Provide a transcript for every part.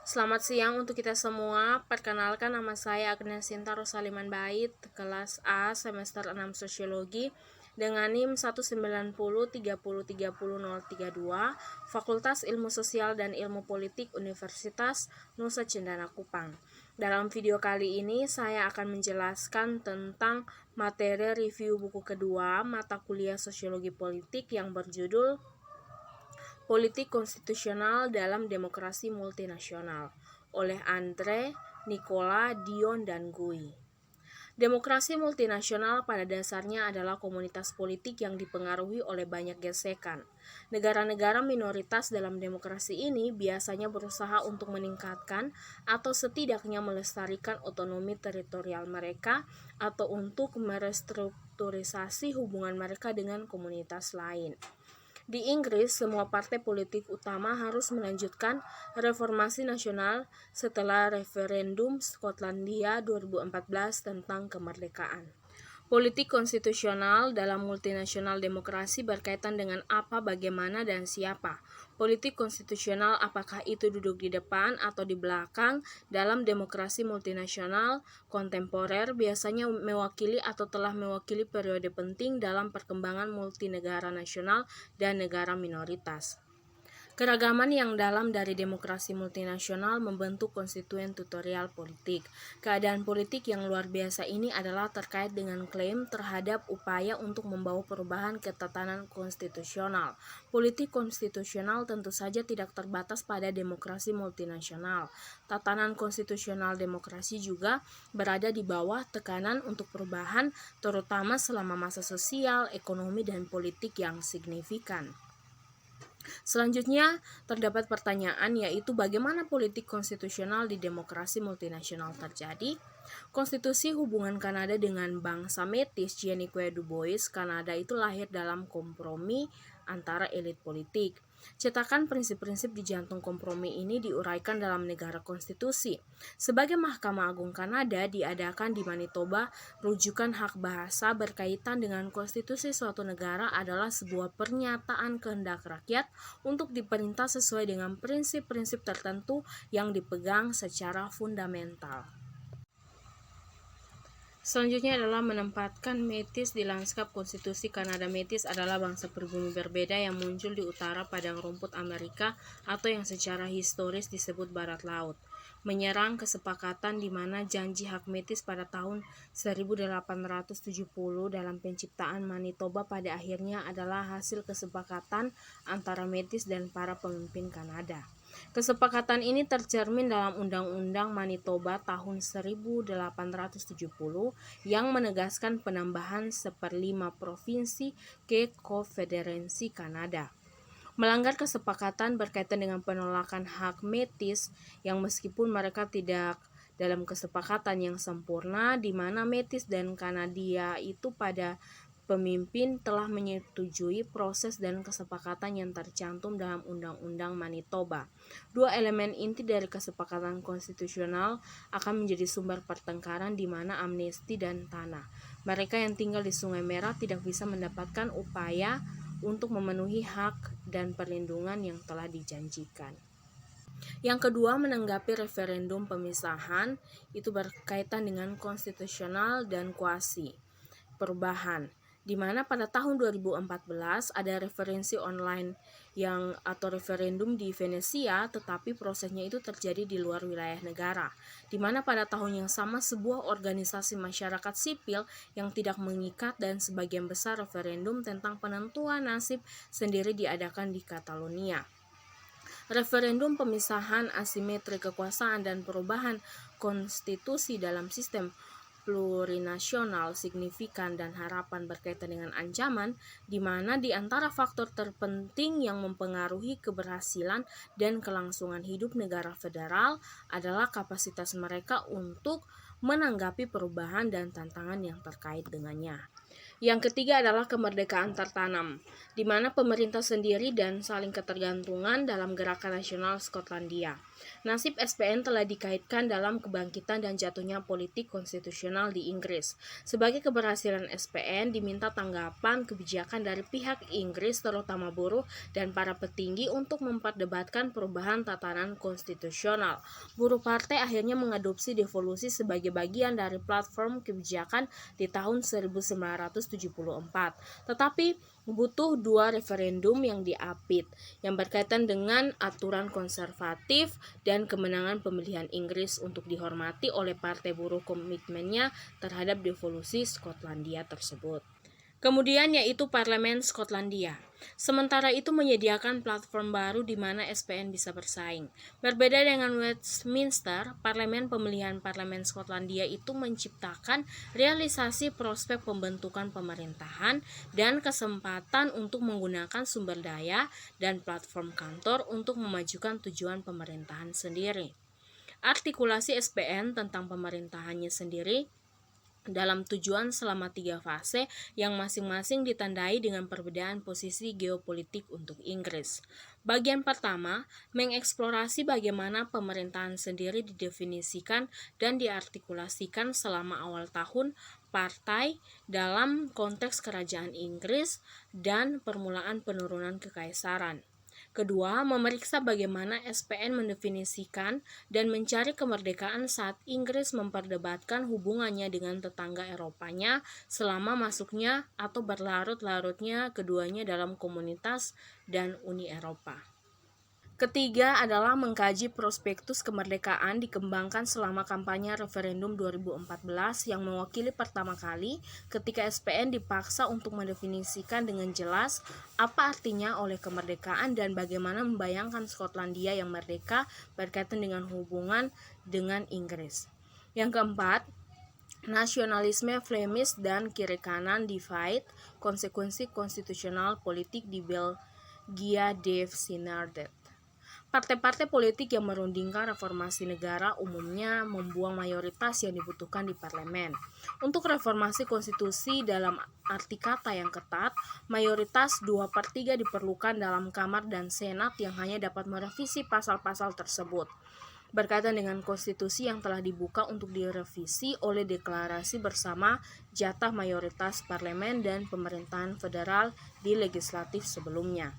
Selamat siang untuk kita semua. Perkenalkan, nama saya Agnes Sinta Rosaliman Bait, kelas A semester 6 Sosiologi dengan NIM 190303032, Fakultas Ilmu Sosial dan Ilmu Politik Universitas Nusa Cendana Kupang. Dalam video kali ini saya akan menjelaskan tentang materi review buku kedua mata kuliah Sosiologi Politik yang berjudul Politik Konstitusional dalam Demokrasi Multinasional oleh Andre, Nicola, Dion, dan Gui. Demokrasi multinasional pada dasarnya adalah komunitas politik yang dipengaruhi oleh banyak gesekan. Negara-negara minoritas dalam demokrasi ini biasanya berusaha untuk meningkatkan atau setidaknya melestarikan otonomi teritorial mereka atau untuk merestrukturisasi hubungan mereka dengan komunitas lain. Di Inggris, semua partai politik utama harus melanjutkan reformasi nasional setelah referendum Skotlandia 2014 tentang kemerdekaan. Politik konstitusional dalam multinasional demokrasi berkaitan dengan apa, bagaimana, dan siapa. Politik konstitusional apakah itu duduk di depan atau di belakang dalam demokrasi multinasional kontemporer biasanya mewakili atau telah mewakili periode penting dalam perkembangan multinegara nasional dan negara minoritas. Keragaman yang dalam dari demokrasi multinasional membentuk konstituen tutorial politik. Keadaan politik yang luar biasa ini adalah terkait dengan klaim terhadap upaya untuk membawa perubahan ke tatanan konstitusional. Politik konstitusional tentu saja tidak terbatas pada demokrasi multinasional. Tatanan konstitusional demokrasi juga berada di bawah tekanan untuk perubahan, terutama selama masa sosial, ekonomi, dan politik yang signifikan. Selanjutnya, terdapat pertanyaan yaitu bagaimana politik konstitusional di demokrasi multinasional terjadi? Konstitusi hubungan Kanada dengan bangsa Métis Iroquois du Bois Kanada itu lahir dalam kompromi antara elit politik. Cetakan prinsip-prinsip di jantung kompromi ini diuraikan dalam negara konstitusi. Sebagai Mahkamah Agung Kanada diadakan di Manitoba, rujukan hak bahasa berkaitan dengan konstitusi suatu negara adalah sebuah pernyataan kehendak rakyat untuk diperintah sesuai dengan prinsip-prinsip tertentu yang dipegang secara fundamental. Selanjutnya adalah menempatkan Métis di lanskap konstitusi Kanada. Métis adalah bangsa pribumi berbeda yang muncul di utara padang rumput Amerika atau yang secara historis disebut Barat Laut. Menyerang kesepakatan di mana janji hak Métis pada tahun 1870 dalam penciptaan Manitoba pada akhirnya adalah hasil kesepakatan antara Métis dan para pemimpin Kanada. Kesepakatan ini tercermin dalam Undang-Undang Manitoba tahun 1870 yang menegaskan penambahan 1/5 provinsi ke Konfederasi Kanada. Melanggar kesepakatan berkaitan dengan penolakan hak Métis yang meskipun mereka tidak dalam kesepakatan yang sempurna di mana Métis dan Kanadia itu pada pemimpin telah menyetujui proses dan kesepakatan yang tercantum dalam Undang-Undang Manitoba. Dua elemen inti dari kesepakatan konstitusional akan menjadi sumber pertengkaran di mana amnesti dan tanah. Mereka yang tinggal di Sungai Merah tidak bisa mendapatkan upaya untuk memenuhi hak dan perlindungan yang telah dijanjikan. Yang kedua, menanggapi referendum pemisahan itu berkaitan dengan konstitusional dan kuasi perubahan, di mana pada tahun 2014 ada referensi online atau referendum di Venesia, tetapi prosesnya itu terjadi di luar wilayah negara, di mana pada tahun yang sama sebuah organisasi masyarakat sipil yang tidak mengikat dan sebagian besar referendum tentang penentuan nasib sendiri diadakan di Catalonia. Referendum pemisahan, asimetri kekuasaan, dan perubahan konstitusi dalam sistem plurinasional signifikan dan harapan berkaitan dengan ancaman, di mana di antara faktor terpenting yang mempengaruhi keberhasilan dan kelangsungan hidup negara federal adalah kapasitas mereka untuk menanggapi perubahan dan tantangan yang terkait dengannya. Yang ketiga adalah kemerdekaan tertanam, di mana pemerintah sendiri dan saling ketergantungan dalam gerakan nasional Skotlandia. Nasib SPN telah dikaitkan dalam kebangkitan dan jatuhnya politik konstitusional di Inggris. Sebagai keberhasilan SPN diminta tanggapan kebijakan dari pihak Inggris terutama buruh dan para petinggi untuk memperdebatkan perubahan tatanan konstitusional. Buruh partai akhirnya mengadopsi devolusi sebagai bagian dari platform kebijakan di tahun 1974. Tetapi butuh 2 referendum yang diapit yang berkaitan dengan aturan konservatif dan kemenangan pemilihan Inggris untuk dihormati oleh Partai Buruh komitmennya terhadap devolusi Skotlandia tersebut. Kemudian yaitu Parlemen Skotlandia. Sementara itu menyediakan platform baru di mana SPN bisa bersaing. Berbeda dengan Westminster, Parlemen Pemilihan Parlemen Skotlandia itu menciptakan realisasi prospek pembentukan pemerintahan dan kesempatan untuk menggunakan sumber daya dan platform kantor untuk memajukan tujuan pemerintahan sendiri. Artikulasi SPN tentang pemerintahannya sendiri dalam tujuan selama 3 fase yang masing-masing ditandai dengan perbedaan posisi geopolitik untuk Inggris. Bagian pertama, mengeksplorasi bagaimana pemerintahan sendiri didefinisikan dan diartikulasikan selama awal tahun partai dalam konteks kerajaan Inggris dan permulaan penurunan kekaisaran. Kedua, memeriksa bagaimana SPN mendefinisikan dan mencari kemerdekaan saat Inggris memperdebatkan hubungannya dengan tetangga Eropanya selama masuknya atau berlarut-larutnya keduanya dalam komunitas dan Uni Eropa. Ketiga adalah mengkaji prospektus kemerdekaan dikembangkan selama kampanye referendum 2014 yang mewakili pertama kali ketika SPN dipaksa untuk mendefinisikan dengan jelas apa artinya oleh kemerdekaan dan bagaimana membayangkan Skotlandia yang merdeka berkaitan dengan hubungan dengan Inggris. Yang keempat, nasionalisme Flemish dan kiri kanan divide, konsekuensi konstitusional politik di Belgia Dave Sinardet. Partai-partai politik yang merundingkan reformasi negara umumnya membuang mayoritas yang dibutuhkan di parlemen. Untuk reformasi konstitusi dalam arti kata yang ketat, mayoritas 2/3 diperlukan dalam Kamar dan Senat yang hanya dapat merevisi pasal-pasal tersebut. Berkaitan dengan konstitusi yang telah dibuka untuk direvisi oleh deklarasi bersama jatah mayoritas parlemen dan pemerintahan federal di legislatif sebelumnya.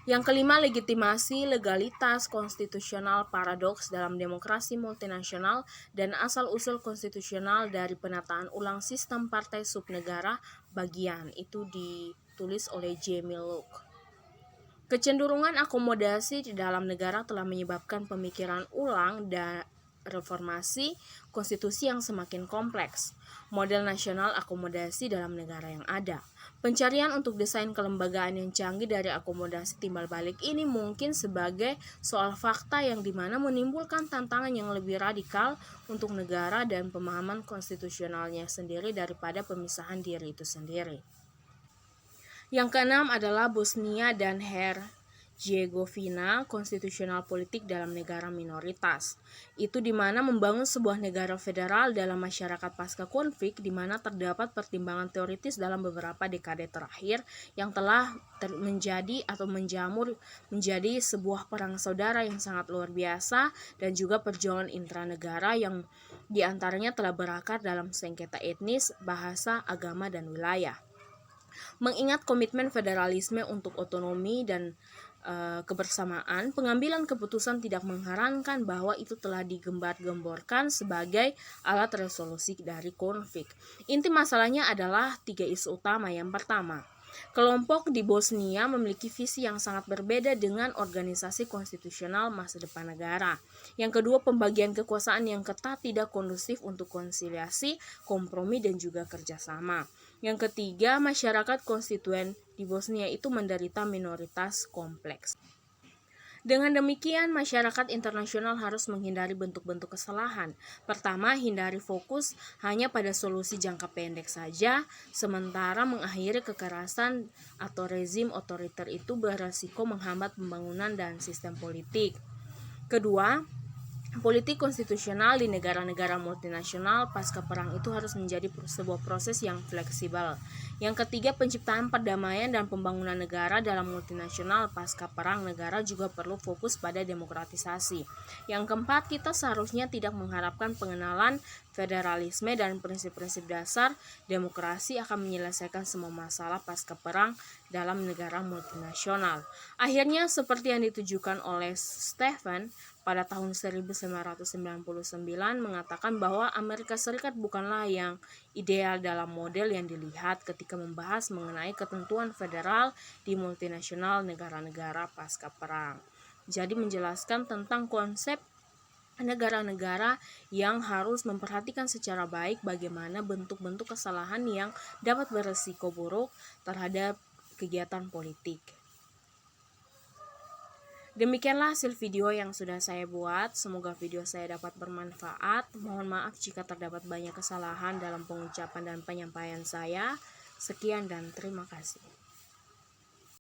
Yang kelima, legitimasi legalitas konstitusional paradoks dalam demokrasi multinasional dan asal-usul konstitusional dari penataan ulang sistem partai subnegara bagian, itu ditulis oleh Jamie Locke. Kecenderungan akomodasi di dalam negara telah menyebabkan pemikiran ulang dan reformasi konstitusi yang semakin kompleks. Model nasional akomodasi dalam negara yang ada. Pencarian untuk desain kelembagaan yang canggih dari akomodasi timbal balik ini mungkin sebagai soal fakta yang dimana menimbulkan tantangan yang lebih radikal untuk negara dan pemahaman konstitusionalnya sendiri daripada pemisahan diri itu sendiri. Yang keenam adalah Bosnia dan Herzegovina, konstitusional politik dalam negara minoritas. Itu di mana membangun sebuah negara federal dalam masyarakat pasca konflik di mana terdapat pertimbangan teoritis dalam beberapa dekade terakhir yang telah menjadi atau menjamur menjadi sebuah perang saudara yang sangat luar biasa dan juga perjuangan intranegara yang diantaranya telah berakar dalam sengketa etnis, bahasa, agama, dan wilayah. Mengingat komitmen federalisme untuk otonomi dan kebersamaan, pengambilan keputusan tidak mengherankan bahwa itu telah digembar-gemborkan sebagai alat resolusi dari konflik. Inti masalahnya adalah 3 isu utama. Yang pertama, kelompok di Bosnia memiliki visi yang sangat berbeda dengan organisasi konstitusional masa depan negara. Yang kedua, pembagian kekuasaan yang ketat tidak kondusif untuk konsiliasi, kompromi, dan juga kerjasama. Yang ketiga, masyarakat konstituen di Bosnia itu menderita minoritas kompleks. Dengan demikian, masyarakat internasional harus menghindari bentuk-bentuk kesalahan. Pertama, hindari fokus hanya pada solusi jangka pendek saja, sementara mengakhiri kekerasan atau rezim otoriter itu beresiko menghambat pembangunan dan sistem politik. Kedua, Politik konstitusional di negara-negara multinasional pasca perang itu harus menjadi sebuah proses yang fleksibel. Yang ketiga, penciptaan perdamaian dan pembangunan negara dalam multinasional pasca perang. Negara juga perlu fokus pada demokratisasi. Yang keempat, kita seharusnya tidak mengharapkan pengenalan federalisme dan prinsip-prinsip dasar demokrasi akan menyelesaikan semua masalah pasca perang dalam negara multinasional. Akhirnya, seperti yang ditujukan oleh Stephen pada tahun 1999 mengatakan bahwa Amerika Serikat bukanlah yang ideal dalam model yang dilihat ketika membahas mengenai ketentuan federal di multinasional negara-negara pasca perang. Jadi menjelaskan tentang konsep negara-negara yang harus memperhatikan secara baik bagaimana bentuk-bentuk kesalahan yang dapat beresiko buruk terhadap kegiatan politik. Demikianlah hasil video yang sudah saya buat. Semoga video saya dapat bermanfaat. Mohon maaf jika terdapat banyak kesalahan dalam pengucapan dan penyampaian saya. Sekian dan terima kasih.